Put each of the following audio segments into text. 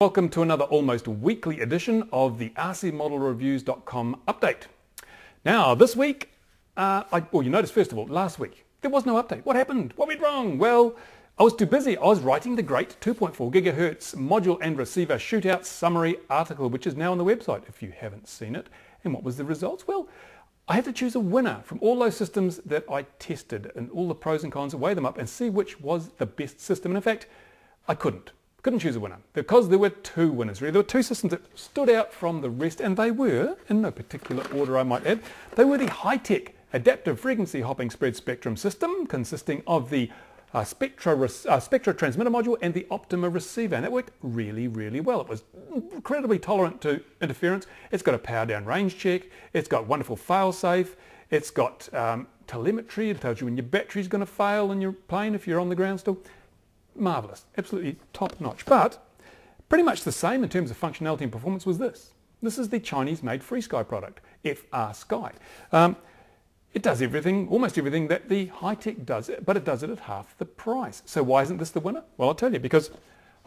Welcome to another almost weekly edition of the RCModelReviews.com update. Now this week, you noticed first of all, last week, there was no update. What happened? What went wrong? Well, I was too busy. I was writing the great 2.4 gigahertz module and receiver Shootout summary article, which is now on the website if you haven't seen it. And what was the results? Well, I had to choose a winner from all those systems that I tested and all the pros and cons, weigh them up and see which was the best system. And in fact, I couldn't choose a winner because there were two winners really. There were two systems that stood out from the rest, and they were, in no particular order I might add, they were the Hitec adaptive frequency hopping spread spectrum system consisting of the Spectra transmitter module and the Optima receiver, and that worked really well. It was incredibly tolerant to interference. It's got a power down range check, it's got wonderful fail safe, it's got telemetry. It tells you when your battery's going to fail in your plane if you're on the ground still. Marvellous, absolutely top notch. But pretty much the same in terms of functionality and performance was this. This is the Chinese made FreeSky product, FR Sky. It does everything, almost everything that the Hitec does, but it does it at half the price. So why isn't this the winner? Well, I'll tell you, because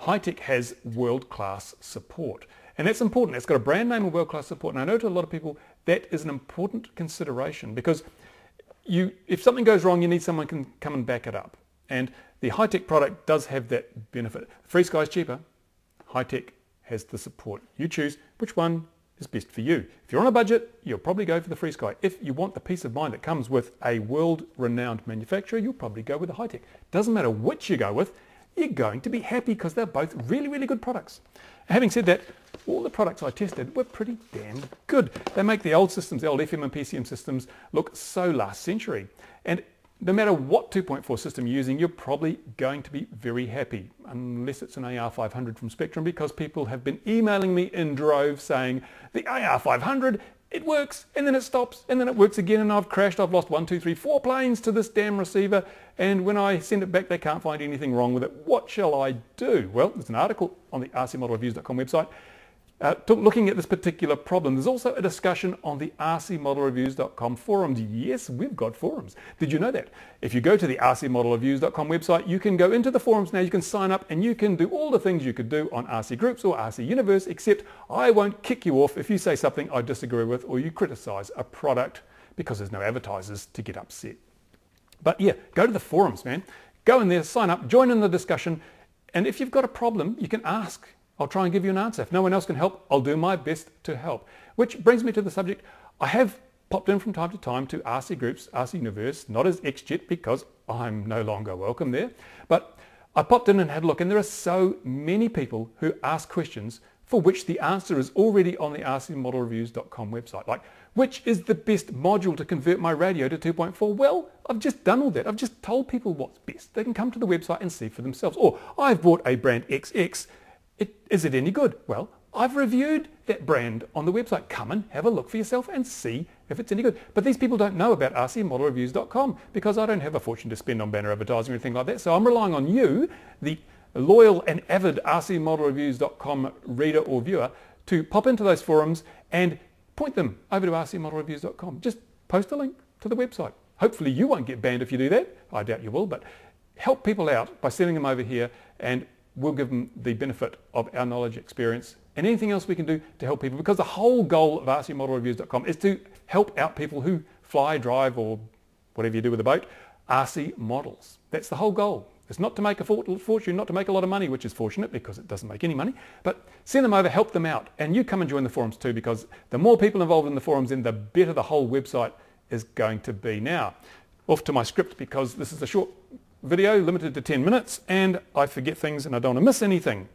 Hitec has world-class support. And that's important. It's got a brand name of world-class support. And I know to a lot of people that is an important consideration, because if something goes wrong, you need someone who can come and back it up. And the Hitec product does have that benefit. FreeSky is cheaper. Hitec has the support. You choose which one is best for you. If you're on a budget, you'll probably go for the FreeSky. If you want the peace of mind that comes with a world-renowned manufacturer, you'll probably go with the Hitec. Doesn't matter which you go with, you're going to be happy because they're both really good products. Having said that, all the products I tested were pretty damn good. They make the old systems, the old FM and PCM systems, look so last century. And no matter what 2.4 system you're using, you're probably going to be very happy, unless it's an AR500 from Spektrum, because people have been emailing me in droves saying, the AR500, it works, and then it stops, and then it works again, and I've crashed, I've lost 1, 2, 3, 4 planes to this damn receiver, and when I send it back, they can't find anything wrong with it. What shall I do? Well, there's an article on the RCModelReviews.com website looking at this particular problem. There's also a discussion on the RCModelReviews.com forums. Yes, we've got forums. Did you know that? If you go to the RCModelReviews.com website, you can go into the forums now, you can sign up, and you can do all the things you could do on RC Groups or RC Universe, except I won't kick you off if you say something I disagree with or you criticize a product, because there's no advertisers to get upset. But yeah, go to the forums, man. Go in there, sign up, join in the discussion, and if you've got a problem, you can ask. I'll try and give you an answer. If no one else can help, I'll do my best to help. Which brings me to the subject. I have popped in from time to time to RC Groups, RC Universe, not as XJet because I'm no longer welcome there, but I popped in and had a look, and there are so many people who ask questions for which the answer is already on the RCModelReviews.com website. Like, which is the best module to convert my radio to 2.4? Well, I've just done all that. I've just told people what's best. They can come to the website and see for themselves. Or I've bought a brand XX. Is it any good? Well, I've reviewed that brand on the website. Come and have a look for yourself and see if it's any good. But these people don't know about RCModelReviews.com because I don't have a fortune to spend on banner advertising or anything like that. So I'm relying on you, the loyal and avid RCModelReviews.com reader or viewer, to pop into those forums and point them over to RCModelReviews.com. Just post a link to the website. Hopefully you won't get banned if you do that. I doubt you will, but help people out by sending them over here, and we'll give them the benefit of our knowledge, experience, and anything else we can do to help people, because the whole goal of RCModelReviews.com is to help out people who fly, drive, or whatever you do with a boat, RC models. That's the whole goal. It's not to make a fortune, not to make a lot of money, which is fortunate because it doesn't make any money, but send them over, help them out, and you come and join the forums too, because the more people involved in the forums, then the better the whole website is going to be. Now, off to my script, because this is a short video limited to 10 minutes and I forget things and I don't want to miss anything.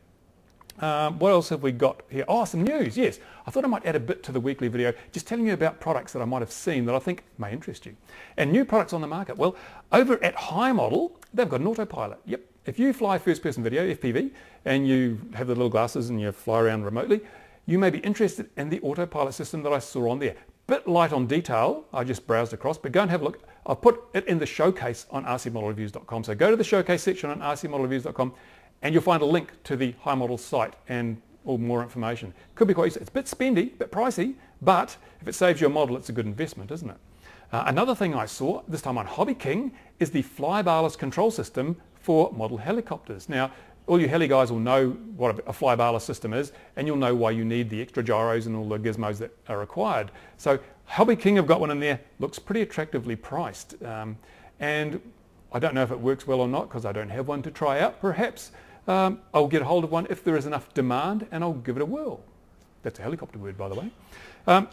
What else have we got here? Oh, some news. Yes, I thought I might add a bit to the weekly video just telling you about products that I might have seen that I think may interest you. And new products on the market. Well, over at HiModel, they've got an autopilot. Yep. If you fly first person video, FPV, and you have the little glasses and you fly around remotely, you may be interested in the autopilot system that I saw on there. Bit light on detail, I just browsed across, but go and have a look. I've put it in the showcase on RCModelReviews.com. So go to the showcase section on RCModelReviews.com and you'll find a link to the HiModel site and all more information. Could be quite useful. It's a bit spendy, a bit pricey, but if it saves your model, it's a good investment, isn't it? Another thing I saw, this time on Hobby King, is the flybarless control system for model helicopters. Now, all you heli guys will know what a flybarless system is, and you'll know why you need the extra gyros and all the gizmos that are required. So Hobby King have got one in there, looks pretty attractively priced. And I don't know if it works well or not because I don't have one to try out. Perhaps I'll get a hold of one if there is enough demand and I'll give it a whirl. That's a helicopter word, by the way.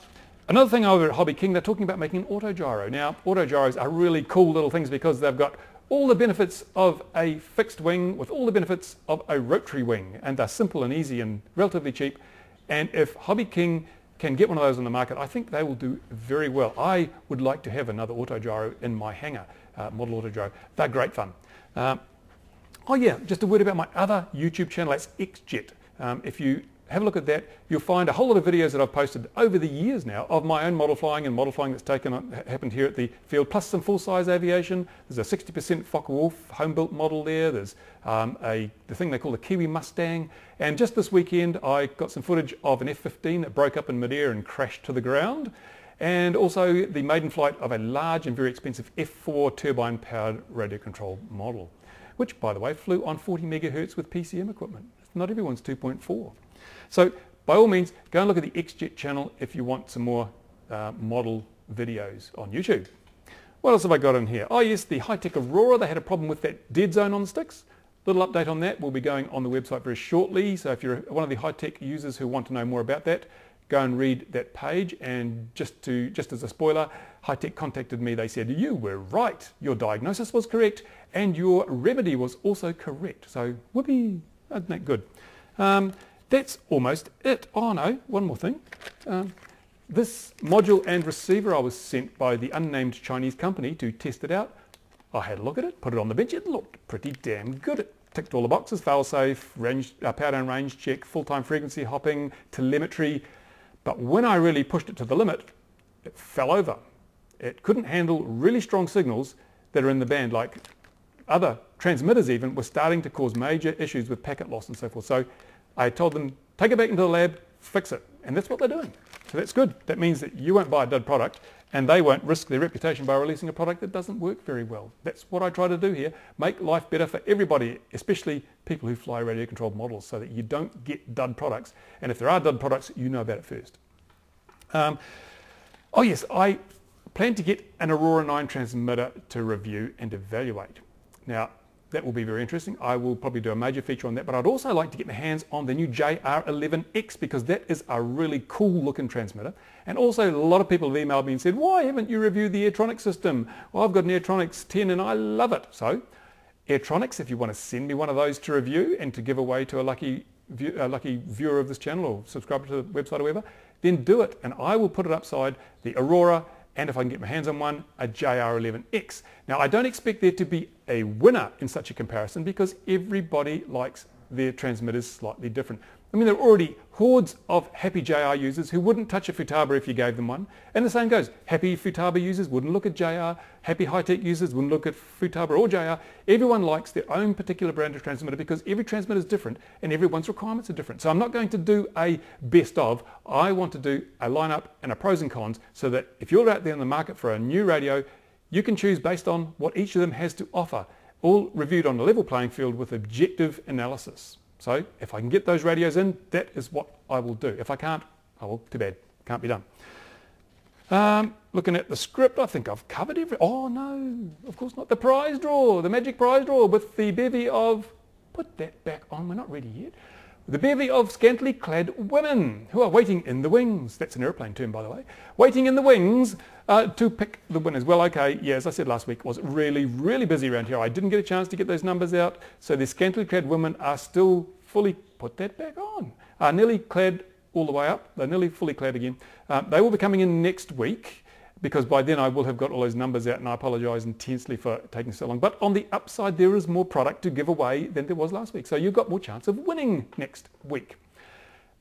Another thing over at Hobby King, they're talking about making an autogyro. Now, autogyros are really cool little things because they've got all the benefits of a fixed wing with all the benefits of a rotary wing, and they're simple and easy and relatively cheap. And if Hobby King can get one of those on the market, I think they will do very well. I would like to have another autogyro in my hangar, model autogyro. They're great fun. Oh yeah, just a word about my other YouTube channel, that's XJet. If you have a look at that, you'll find a whole lot of videos that I've posted over the years now of my own model flying and model flying that's happened here at the field, plus some full-size aviation. There's a 60% Focke-Wulf home-built model there. There's the thing they call the Kiwi Mustang. And just this weekend, I got some footage of an F-15 that broke up in midair and crashed to the ground. And also the maiden flight of a large and very expensive F4 turbine-powered radio control model, which, by the way, flew on 40 megahertz with PCM equipment. Not everyone's 2.4. So by all means, go and look at the XJet channel if you want some more model videos on YouTube. What else have I got in here? Oh yes, the Hitec Aurora, they had a problem with that dead zone on the sticks. Little update on that will be going on the website very shortly. So if you're one of the Hitec users who want to know more about that, go and read that page. And just as a spoiler, Hitec contacted me. They said, you were right. Your diagnosis was correct and your remedy was also correct. So whoopee, isn't that good? That's almost it. Oh no, one more thing. This module and receiver I was sent by the unnamed Chinese company to test it out. I had a look at it, put it on the bench. It looked pretty damn good. It ticked all the boxes: fail-safe, power down range check, full-time frequency hopping, telemetry. But when I really pushed it to the limit, it fell over. It couldn't handle really strong signals that are in the band, like other transmitters even were starting to cause major issues with packet loss and so forth. So I told them, take it back into the lab, fix it. And that's what they're doing. So that's good. That means that you won't buy a dud product and they won't risk their reputation by releasing a product that doesn't work very well. That's what I try to do here. Make life better for everybody, especially people who fly radio controlled models, so that you don't get dud products. And if there are dud products, you know about it first. Oh yes, I plan to get an Aurora 9 transmitter to review and evaluate. Now, that will be very interesting. I will probably do a major feature on that, but I'd also like to get my hands on the new JR11X because that is a really cool looking transmitter. And also a lot of people have emailed me and said, why haven't you reviewed the Airtronics system? Well, I've got an Airtronics 10 and I love it. So Airtronics, if you want to send me one of those to review and to give away to a lucky viewer of this channel or subscriber to the website or whatever, then do it. And I will put it upside the Aurora, and if I can get my hands on one, a JR11X. Now, I don't expect there to be a winner in such a comparison because everybody likes their transmitters slightly different. I mean, there are already hordes of happy JR users who wouldn't touch a Futaba if you gave them one. And the same goes. Happy Futaba users wouldn't look at JR. Happy Hitec users wouldn't look at Futaba or JR. Everyone likes their own particular brand of transmitter because every transmitter is different and everyone's requirements are different. So I'm not going to do a best of. I want to do a lineup and a pros and cons so that if you're out there in the market for a new radio, you can choose based on what each of them has to offer, all reviewed on a level playing field with objective analysis. So if I can get those radios in, that is what I will do. If I can't, oh well, too bad. Can't be done. Looking at the script, I think I've covered every... Oh no, of course not. The prize draw, the magic prize draw with the bevy of... Put that back on, we're not ready yet. The bevy of scantily-clad women who are waiting in the wings. That's an airplane term, by the way. Waiting in the wings to pick the winners. Well, okay, yeah, as I said last week, it was really, really busy around here. I didn't get a chance to get those numbers out. So the scantily-clad women are still fully... Put that back on. Are nearly clad all the way up. They're nearly fully clad again. They will be coming in next week because by then I will have got all those numbers out, and I apologise intensely for taking so long. But on the upside, there is more product to give away than there was last week. So you've got more chance of winning next week.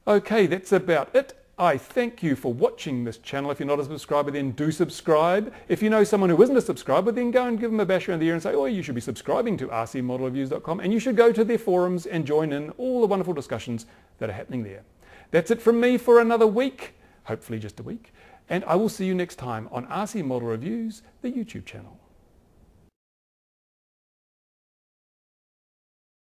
Okay, that's about it. I thank you for watching this channel. If you're not a subscriber, then do subscribe. If you know someone who isn't a subscriber, then go and give them a bash around the ear and say, oh, you should be subscribing to RCModelReviews.com, and you should go to their forums and join in all the wonderful discussions that are happening there. That's it from me for another week, hopefully just a week, and I will see you next time on RC Model Reviews, the YouTube channel.